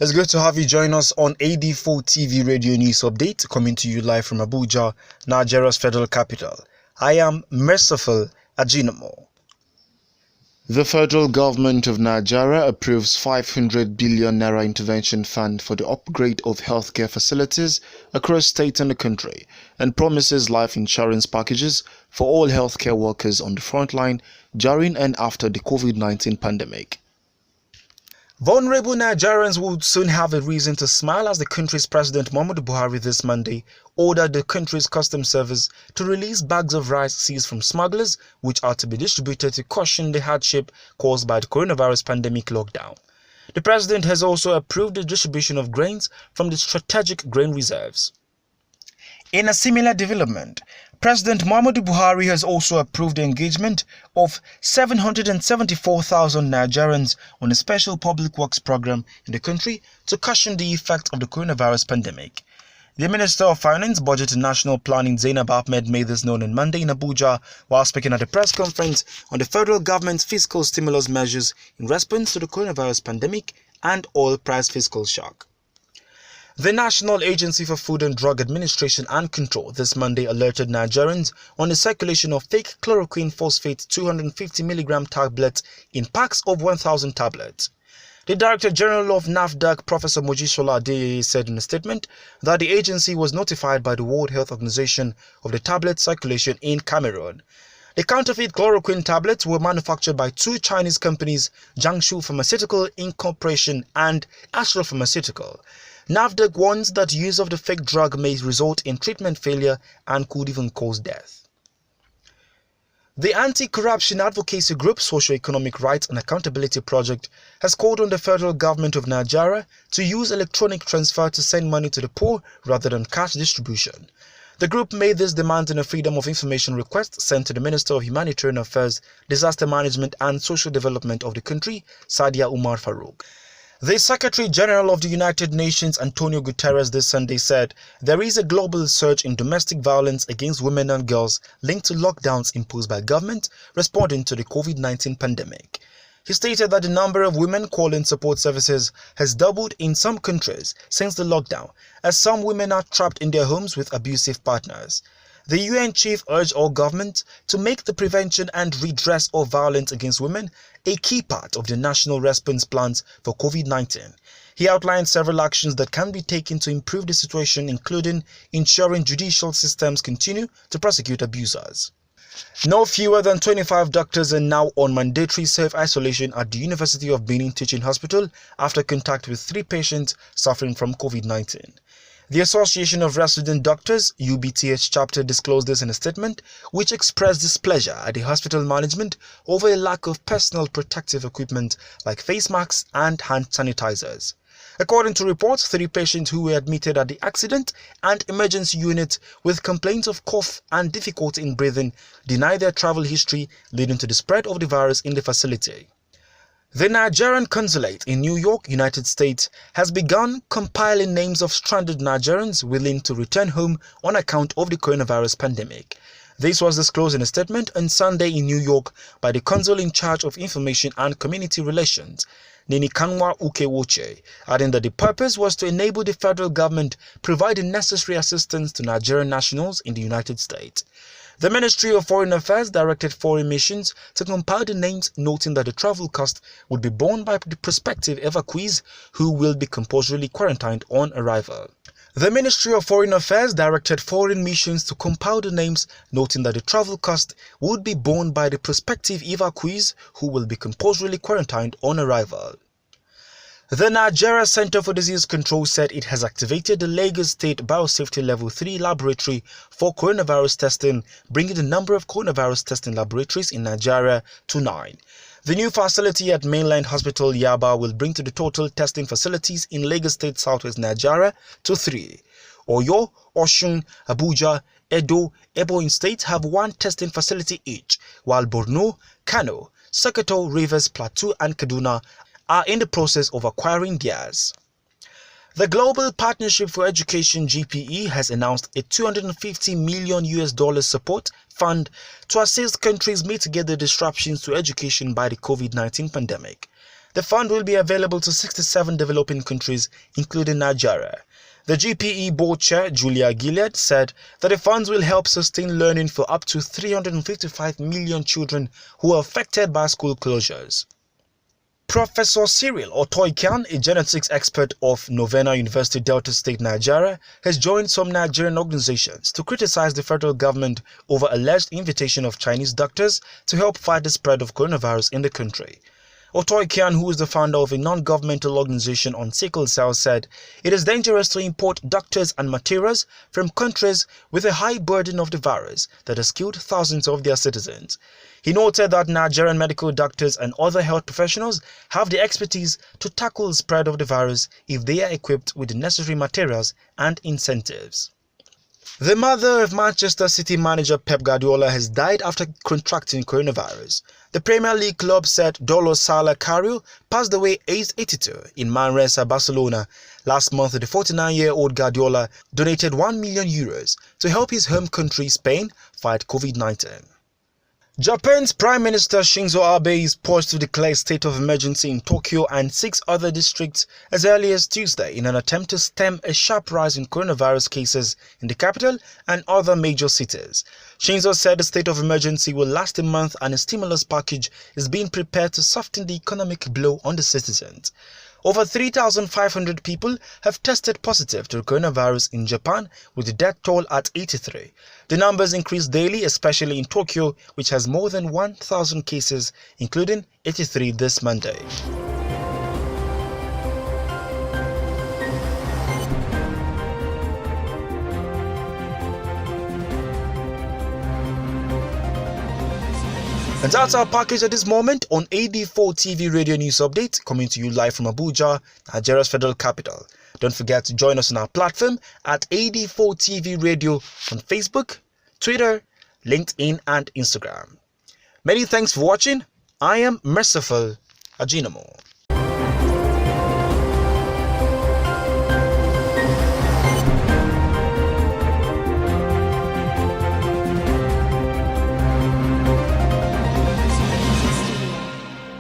It's good to have you join us on AD4TV Radio News Update, coming to you live from Abuja, Nigeria's federal capital. I am Merciful Ajinomo. The federal government of Nigeria approves 500 billion naira intervention fund for the upgrade of healthcare facilities across states and the country, and promises life insurance packages for all healthcare workers on the front line during and after the COVID-19 pandemic. Vulnerable Nigerians would soon have a reason to smile as the country's President Muhammadu Buhari this Monday ordered the country's customs service to release bags of rice seized from smugglers, which are to be distributed to cushion the hardship caused by the coronavirus pandemic lockdown. The president has also approved the distribution of grains from the strategic grain reserves. In a similar development, President Muhammadu Buhari has also approved the engagement of 774,000 Nigerians on a special public works program in the country to cushion the effect of the coronavirus pandemic. The Minister of Finance, Budget and National Planning, Zainab Ahmed, made this known on Monday in Abuja while speaking at a press conference on the federal government's fiscal stimulus measures in response to the coronavirus pandemic and oil price fiscal shock. The National Agency for Food and Drug Administration and Control this Monday alerted Nigerians on the circulation of fake chloroquine phosphate 250 mg tablets in packs of 1,000 tablets. The Director General of NAFDAC, Professor Mojisola Adeyeye, said in a statement that the agency was notified by the World Health Organization of the tablet circulation in Cameroon. The counterfeit chloroquine tablets were manufactured by two Chinese companies, Jiangsu Pharmaceutical Incorporation and Astral Pharmaceutical. NAFDAC warns that use of the fake drug may result in treatment failure and could even cause death. The anti-corruption advocacy group Socio-Economic Rights and Accountability Project has called on the federal government of Nigeria to use electronic transfer to send money to the poor rather than cash distribution. The group made this demand in a Freedom of Information request sent to the Minister of Humanitarian Affairs, Disaster Management and Social Development of the country, Sadia Umar Farouk. The Secretary General of the United Nations, Antonio Guterres, this Sunday said there is a global surge in domestic violence against women and girls linked to lockdowns imposed by government responding to the COVID-19 pandemic. He stated that the number of women calling support services has doubled in some countries since the lockdown, as some women are trapped in their homes with abusive partners. The UN chief urged all governments to make the prevention and redress of violence against women a key part of the national response plans for COVID-19. He outlined several actions that can be taken to improve the situation, including ensuring judicial systems continue to prosecute abusers. No fewer than 25 doctors are now on mandatory self-isolation at the University of Benin Teaching Hospital after contact with 3 patients suffering from COVID-19. The Association of Resident Doctors, UBTH chapter, disclosed this in a statement, which expressed displeasure at the hospital management over a lack of personal protective equipment like face masks and hand sanitizers. According to reports, 3 patients who were admitted at the accident and emergency unit with complaints of cough and difficulty in breathing denied their travel history, leading to the spread of the virus in the facility. The Nigerian consulate in New York, United States, has begun compiling names of stranded Nigerians willing to return home on account of the coronavirus pandemic. This was disclosed in a statement on Sunday in New York by the consul in charge of information and community relations, Ninikanwa Ukewoche, adding that the purpose was to enable the federal government provide the necessary assistance to Nigerian nationals in the United States. The Ministry of Foreign Affairs directed foreign missions to compile the names, noting that the travel cost would be borne by the prospective evacuees who will be compulsorily quarantined on arrival. The Ministry of Foreign Affairs directed foreign missions to compile the names, noting that the travel cost would be borne by the prospective evacuees who will be compulsorily quarantined on arrival. The Nigeria Center for Disease Control said it has activated the Lagos State Biosafety Level 3 laboratory for coronavirus testing, bringing the number of coronavirus testing laboratories in Nigeria to 9. The new facility at Mainland Hospital Yaba will bring to the total testing facilities in Lagos State, Southwest Nigeria to 3. Oyo, Osun, Abuja, Edo, Ebonyi States have 1 testing facility each, while Borno, Kano, Sokoto, Rivers, Plateau and Kaduna are in the process of acquiring theirs. The Global Partnership for Education (GPE) has announced a $250 million support fund to assist countries mitigate the disruptions to education by the COVID-19 pandemic. The fund will be available to 67 developing countries, including Nigeria. The GPE board chair, Julia Gilead, said that the funds will help sustain learning for up to 355 million children who are affected by school closures. Professor Cyril Otoikian, a genetics expert of Novena University, Delta State, Nigeria, has joined some Nigerian organizations to criticize the federal government over alleged invitation of Chinese doctors to help fight the spread of coronavirus in the country. Otoikian, who is the founder of a non-governmental organization on sickle cell, said it is dangerous to import doctors and materials from countries with a high burden of the virus that has killed thousands of their citizens. He noted that Nigerian medical doctors and other health professionals have the expertise to tackle the spread of the virus if they are equipped with the necessary materials and incentives. The mother of Manchester City manager Pep Guardiola has died after contracting coronavirus. The Premier League club said Dolo Sala Carril passed away aged 82 in Manresa, Barcelona. Last month, the 49-year-old Guardiola donated €1 million to help his home country, Spain, fight COVID-19. Japan's Prime Minister Shinzo Abe is poised to declare a state of emergency in Tokyo and 6 other districts as early as Tuesday in an attempt to stem a sharp rise in coronavirus cases in the capital and other major cities. Shinzo said the state of emergency will last a month and a stimulus package is being prepared to soften the economic blow on the citizens. Over 3,500 people have tested positive to coronavirus in Japan, with the death toll at 83. The numbers increase daily, especially in Tokyo, which has more than 1,000 cases, including 83 this Monday. And that's our package at this moment on AD4TV Radio News Update, coming to you live from Abuja, Nigeria's federal capital. Don't forget to join us on our platform at AD4TV Radio on Facebook, Twitter, LinkedIn and Instagram. Many thanks for watching. I am Merciful Ajinomo.